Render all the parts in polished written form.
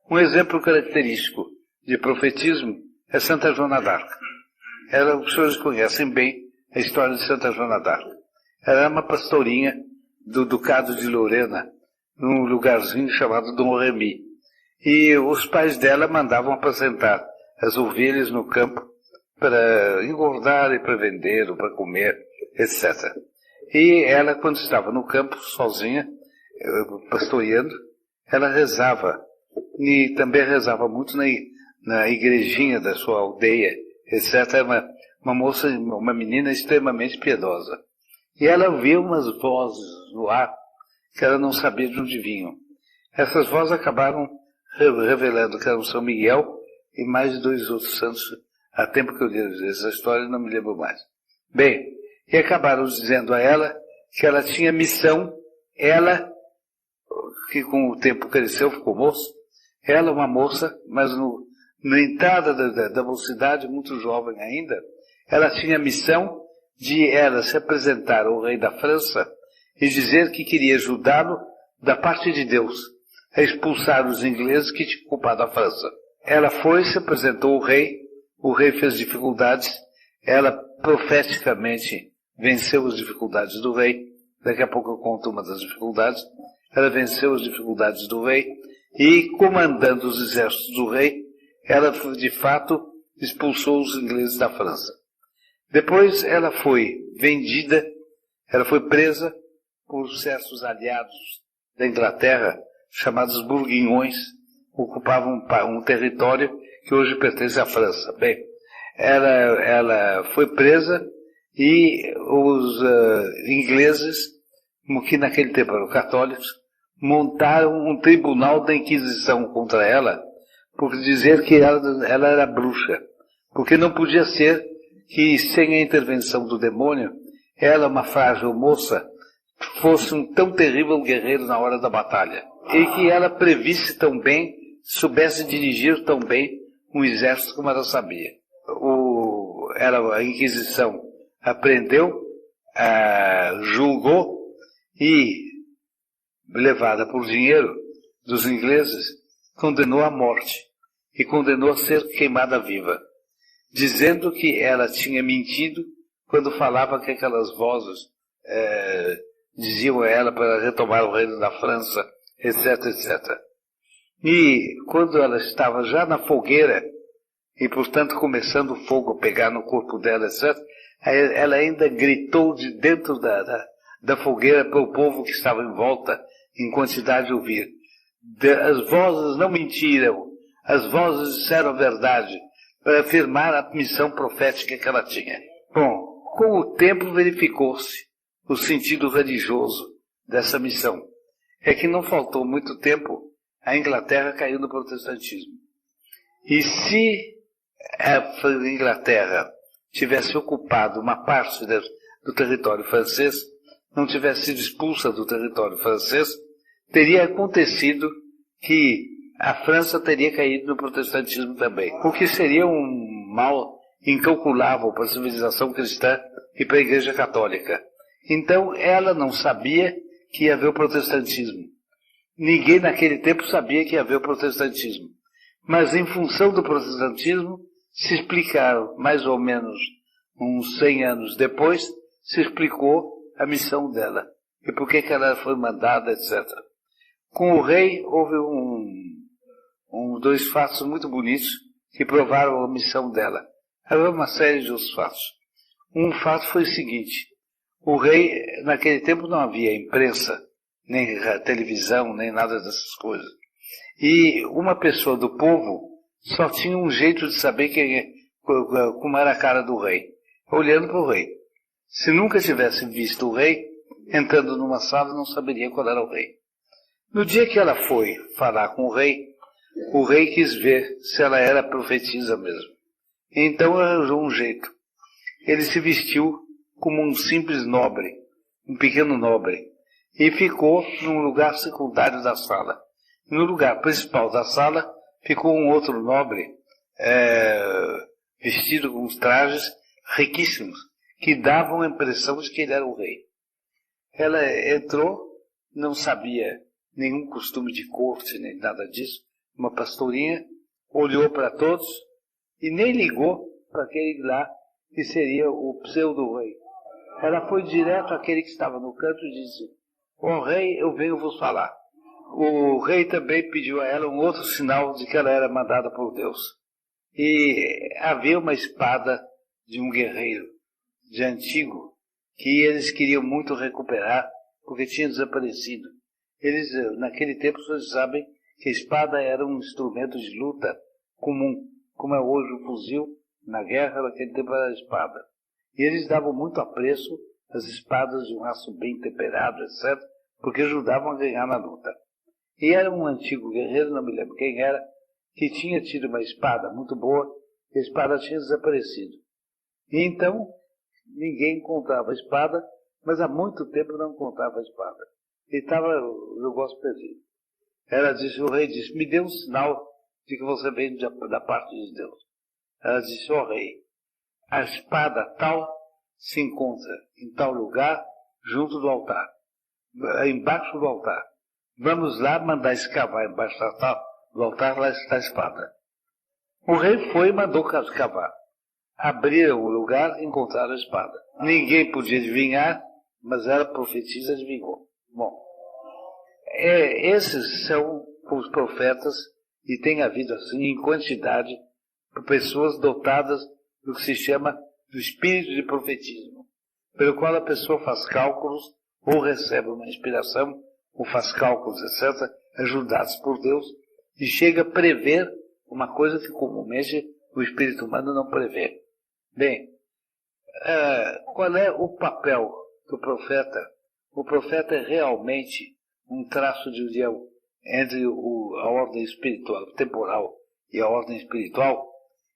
Um exemplo característico de profetismo é Santa Joana d'Arc. Os senhores conhecem bem a história de Santa Joana d'Arc. Ela era uma pastorinha do Ducado de Lorena, num lugarzinho chamado Dom Remy. E os pais dela mandavam apacentar as ovelhas no campo para engordar e para vender ou para comer, etc. E ela, quando estava no campo, sozinha, pastoreando, ela rezava. E também rezava muito na igrejinha da sua aldeia, etc. Era uma moça, uma menina extremamente piedosa. E ela ouvia umas vozes no ar que ela não sabia de onde vinham. Essas vozes acabaram revelando que eram São Miguel e mais 2 outros santos. Há tempo que eu li essa história, não me lembro mais. Bem, e acabaram dizendo a ela que ela tinha missão, ela, que com o tempo cresceu, ficou moça, ela, uma moça, mas na entrada da mocidade, muito jovem ainda, ela tinha a missão de ela se apresentar ao rei da França e dizer que queria ajudá-lo da parte de Deus a expulsar os ingleses que tinham ocupado a França. Ela foi, se apresentou ao rei, o rei fez dificuldades, ela profeticamente venceu as dificuldades do rei, daqui a pouco eu conto uma das dificuldades, ela venceu as dificuldades do rei e, comandando os exércitos do rei, ela de fato expulsou os ingleses da França. Depois ela foi vendida, ela foi presa por certos aliados da Inglaterra, chamados Bourguignons, ocupavam um território que hoje pertence à França. Bem, ela foi presa e os ingleses, que naquele tempo eram católicos, montaram um tribunal da Inquisição contra ela, por dizer que ela era bruxa. Porque não podia ser que, sem a intervenção do demônio, ela, uma frágil moça, fosse um tão terrível guerreiro na hora da batalha. E que ela previsse tão bem, soubesse dirigir tão bem um exército como ela sabia. A Inquisição apreendeu, julgou e, levada por dinheiro dos ingleses, condenou à morte e condenou a ser queimada viva, dizendo que ela tinha mentido quando falava que aquelas vozes diziam a ela para retomar o reino da França, etc, etc. E quando ela estava já na fogueira, e portanto começando o fogo a pegar no corpo dela, etc., ela ainda gritou de dentro da fogueira para o povo que estava em volta, em quantidade de ouvir. As vozes não mentiram, as vozes disseram a verdade, para afirmar a missão profética que ela tinha. Bom, com o tempo verificou-se o sentido religioso dessa missão. É que não faltou muito tempo, a Inglaterra caiu no protestantismo. E se a Inglaterra tivesse ocupado uma parte do território francês, não tivesse sido expulsa do território francês, teria acontecido que a França teria caído no protestantismo também, o que seria um mal incalculável para a civilização cristã e para a Igreja Católica. Então ela não sabia que ia haver o protestantismo. Ninguém naquele tempo sabia que ia haver o protestantismo. Mas em função do protestantismo, se explicaram, mais ou menos uns 100 anos depois, se explicou a missão dela. E por que ela foi mandada, etc. Com o rei, houve dois fatos muito bonitos que provaram a missão dela. Havia uma série de outros fatos. Um fato foi o seguinte: o rei, naquele tempo não havia imprensa, nem televisão, nem nada dessas coisas. E uma pessoa do povo só tinha um jeito de saber como era a cara do rei, olhando para o rei. Se nunca tivesse visto o rei, entrando numa sala, não saberia qual era o rei. No dia que ela foi falar com o rei quis ver se ela era profetisa mesmo. Então arranjou um jeito. Ele se vestiu como um simples nobre, um pequeno nobre, e ficou num lugar secundário da sala. No lugar principal da sala ficou um outro nobre, vestido com uns trajes riquíssimos, que davam a impressão de que ele era o rei. Ela entrou, não sabia nenhum costume de corte, nem nada disso, uma pastorinha, olhou para todos e nem ligou para aquele lá que seria o pseudo-rei. Ela foi direto àquele que estava no canto e disse: ó rei, eu venho vos falar. O rei também pediu a ela um outro sinal de que ela era mandada por Deus. E havia uma espada de um guerreiro de antigo que eles queriam muito recuperar porque tinha desaparecido. Eles, naquele tempo, vocês sabem que a espada era um instrumento de luta comum, como é hoje o fuzil. Na guerra, naquele tempo, era a espada. E eles davam muito apreço às espadas de um aço bem temperado, etc., porque ajudavam a ganhar na luta. E era um antigo guerreiro, não me lembro quem era, que tinha tido uma espada muito boa, e a espada tinha desaparecido. E então, ninguém encontrava a espada, mas há muito tempo não encontrava a espada. E estava o negócio perdido. O rei disse: me dê um sinal de que você vem da parte de Deus. Ela disse: ó rei, a espada tal se encontra em tal lugar, junto do altar, embaixo do altar. Vamos lá mandar escavar embaixo do altar, lá está a espada. O rei foi e mandou escavar. Abriram o lugar e encontraram a espada. Ninguém podia adivinhar, mas ela, profetisa, adivinhou. Bom, esses são os profetas, e tem havido assim em quantidade pessoas dotadas do que se chama do espírito de profetismo, pelo qual a pessoa faz cálculos ou recebe uma inspiração ou faz cálculos, etc., ajudados por Deus, e chega a prever uma coisa que comumente o espírito humano não prevê. Bem, qual é o papel do profeta? O profeta é realmente um traço de união entre a ordem espiritual, temporal, e a ordem espiritual.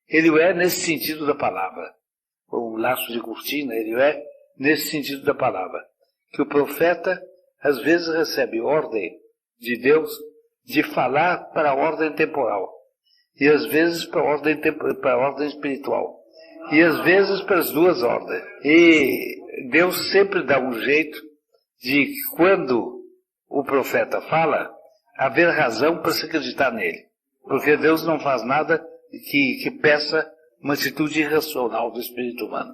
Ele é nesse sentido da palavra. Um laço de cortina, ele é nesse sentido da palavra. Que o profeta, às vezes, recebe ordem de Deus de falar para a ordem temporal. E às vezes para a ordem espiritual. E às vezes para as duas ordens. E Deus sempre dá um jeito de, quando o profeta fala, haver razão para se acreditar nele. Porque Deus não faz nada que peça uma atitude irracional do espírito humano.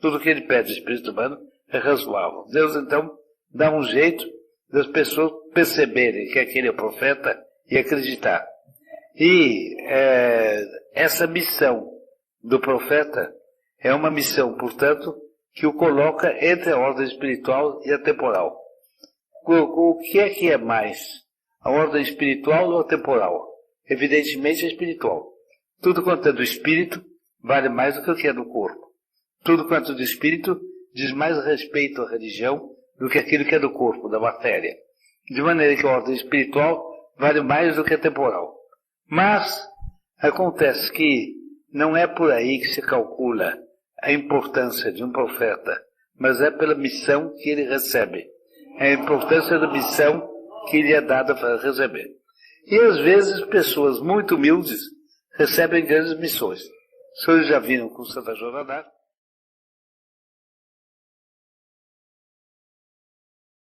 Tudo que ele pede do espírito humano é razoável. Deus, então, dá um jeito das pessoas perceberem que aquele é o profeta e acreditar. E essa missão do profeta é uma missão, portanto, que o coloca entre a ordem espiritual e a temporal. O que é mais? A ordem espiritual ou a temporal? Evidentemente a espiritual. Tudo quanto é do espírito vale mais do que o que é do corpo. Tudo quanto é do espírito diz mais respeito à religião do que aquilo que é do corpo, da matéria. De maneira que a ordem espiritual vale mais do que a temporal. Mas acontece que não é por aí que se calcula a importância de um profeta, mas é pela missão que ele recebe. É a importância da missão que lhe é dada para receber. E às vezes pessoas muito humildes recebem grandes missões. Os senhores já viram com Santa Joana d'Arc